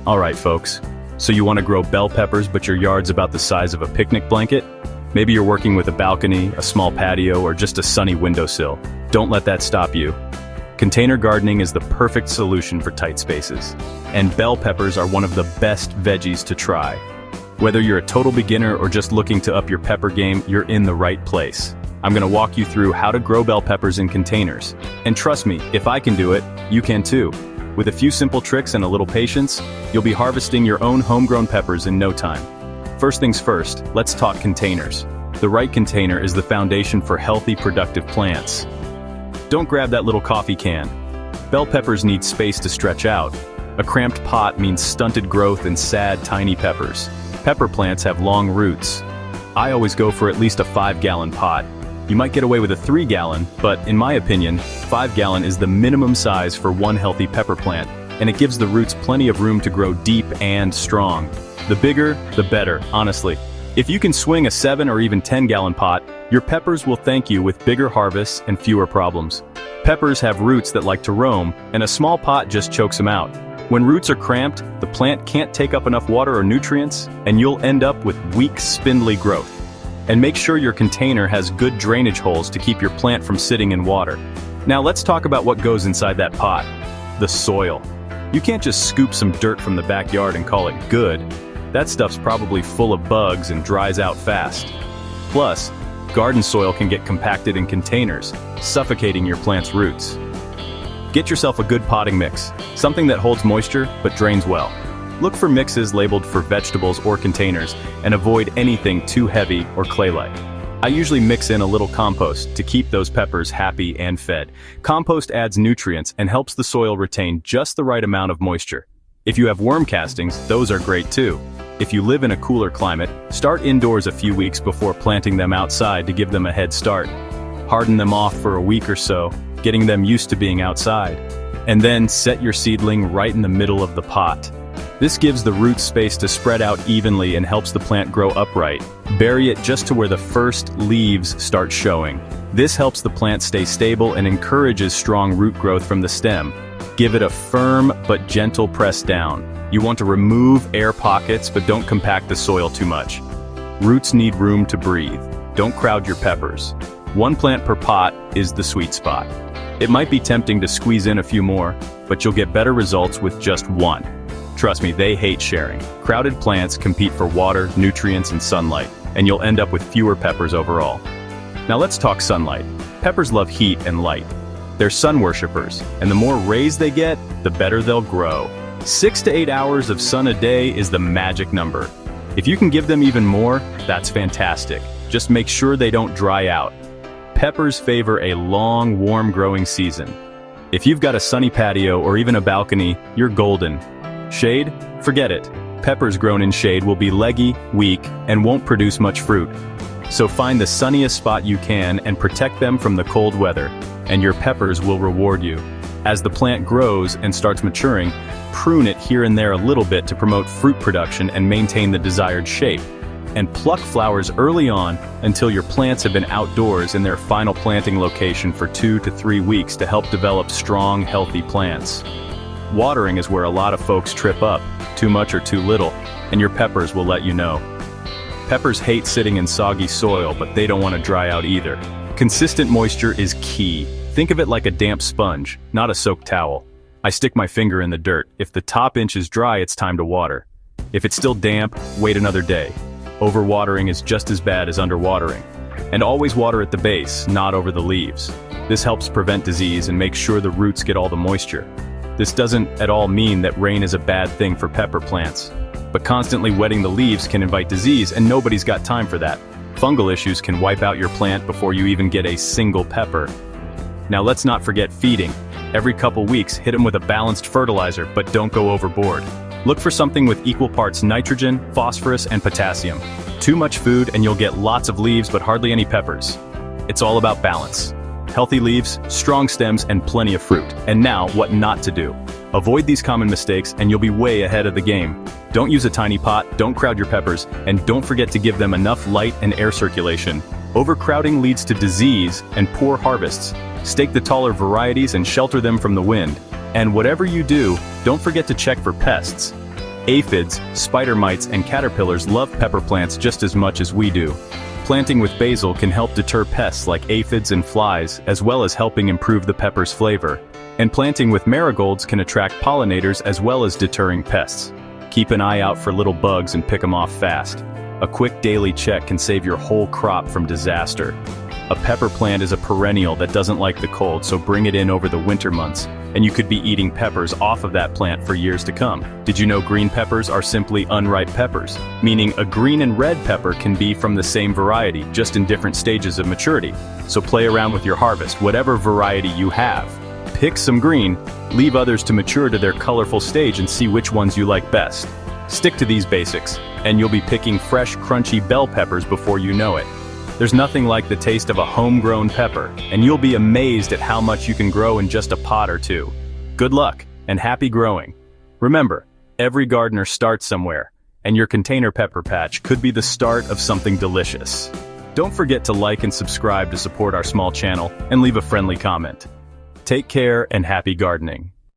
Alright folks, so you want to grow bell peppers but your yard's about the size of a picnic blanket? Maybe you're working with a balcony, a small patio, or just a sunny windowsill. Don't let that stop you. Container gardening is the perfect solution for tight spaces. And bell peppers are one of the best veggies to try. Whether you're a total beginner or just looking to up your pepper game, you're in the right place. I'm going to walk you through how to grow bell peppers in containers. And trust me, if I can do it, you can too. With a few simple tricks and a little patience, you'll be harvesting your own homegrown peppers in no time. First things first, let's talk containers. The right container is the foundation for healthy, productive plants. Don't grab that little coffee can. Bell peppers need space to stretch out. A cramped pot means stunted growth and sad, tiny peppers. Pepper plants have long roots. I always go for at least a 5-gallon pot. You might get away with a 3-gallon, but in my opinion, 5-gallon is the minimum size for one healthy pepper plant, and it gives the roots plenty of room to grow deep and strong. The bigger, the better, honestly. If you can swing a 7 or even 10-gallon pot, your peppers will thank you with bigger harvests and fewer problems. Peppers have roots that like to roam, and a small pot just chokes them out. When roots are cramped, the plant can't take up enough water or nutrients, and you'll end up with weak, spindly growth. And make sure your container has good drainage holes to keep your plant from sitting in water. Now let's talk about what goes inside that pot. The soil. You can't just scoop some dirt from the backyard and call it good. That stuff's probably full of bugs and dries out fast. Plus, garden soil can get compacted in containers, suffocating your plant's roots. Get yourself a good potting mix, something that holds moisture but drains well. Look for mixes labeled for vegetables or containers, and avoid anything too heavy or clay-like. I usually mix in a little compost to keep those peppers happy and fed. Compost adds nutrients and helps the soil retain just the right amount of moisture. If you have worm castings, those are great too. If you live in a cooler climate, start indoors a few weeks before planting them outside to give them a head start. Harden them off for a week or so, getting them used to being outside. And then set your seedling right in the middle of the pot. This gives the root space to spread out evenly and helps the plant grow upright. Bury it just to where the first leaves start showing. This helps the plant stay stable and encourages strong root growth from the stem. Give it a firm but gentle press down. You want to remove air pockets, but don't compact the soil too much. Roots need room to breathe. Don't crowd your peppers. One plant per pot is the sweet spot. It might be tempting to squeeze in a few more, but you'll get better results with just one. Trust me, they hate sharing. Crowded plants compete for water, nutrients, and sunlight, and you'll end up with fewer peppers overall. Now let's talk sunlight. Peppers love heat and light. They're sun worshippers, and the more rays they get, the better they'll grow. 6 to 8 hours of sun a day is the magic number. If you can give them even more, that's fantastic. Just make sure they don't dry out. Peppers favor a long, warm growing season. If you've got a sunny patio or even a balcony, you're golden. Shade? Forget it. Peppers grown in shade will be leggy, weak, and won't produce much fruit. So find the sunniest spot you can and protect them from the cold weather, and your peppers will reward you. As the plant grows and starts maturing, prune it here and there a little bit to promote fruit production and maintain the desired shape. And pluck flowers early on until your plants have been outdoors in their final planting location for 2 to 3 weeks to help develop strong, healthy plants. Watering is where a lot of folks trip up, too much or too little, and your peppers will let you know. Peppers hate sitting in soggy soil, but they don't want to dry out either. Consistent moisture is key. Think of it like a damp sponge, not a soaked towel. I stick my finger in the dirt. If the top inch is dry, it's time to water. If it's still damp, wait another day. Overwatering is just as bad as underwatering. And always water at the base, not over the leaves. This helps prevent disease and make sure the roots get all the moisture. This doesn't at all mean that rain is a bad thing for pepper plants. But constantly wetting the leaves can invite disease, and nobody's got time for that. Fungal issues can wipe out your plant before you even get a single pepper. Now let's not forget feeding. Every couple weeks, hit them with a balanced fertilizer, but don't go overboard. Look for something with equal parts nitrogen, phosphorus, and potassium. Too much food and you'll get lots of leaves but hardly any peppers. It's all about balance. Healthy leaves, strong stems, and plenty of fruit. And now, what not to do. Avoid these common mistakes and you'll be way ahead of the game. Don't use a tiny pot, don't crowd your peppers, and don't forget to give them enough light and air circulation. Overcrowding leads to disease and poor harvests. Stake the taller varieties and shelter them from the wind. And whatever you do, don't forget to check for pests. Aphids, spider mites, and caterpillars love pepper plants just as much as we do. Planting with basil can help deter pests like aphids and flies, as well as helping improve the pepper's flavor. And planting with marigolds can attract pollinators as well as deterring pests. Keep an eye out for little bugs and pick them off fast. A quick daily check can save your whole crop from disaster. A pepper plant is a perennial that doesn't like the cold, so bring it in over the winter months, and you could be eating peppers off of that plant for years to come. Did you know green peppers are simply unripe peppers? Meaning a green and red pepper can be from the same variety, just in different stages of maturity. So play around with your harvest, whatever variety you have. Pick some green, leave others to mature to their colorful stage and see which ones you like best. Stick to these basics, and you'll be picking fresh, crunchy bell peppers before you know it. There's nothing like the taste of a homegrown pepper, and you'll be amazed at how much you can grow in just a pot or two. Good luck, and happy growing. Remember, every gardener starts somewhere, and your container pepper patch could be the start of something delicious. Don't forget to like and subscribe to support our small channel, and leave a friendly comment. Take care and happy gardening.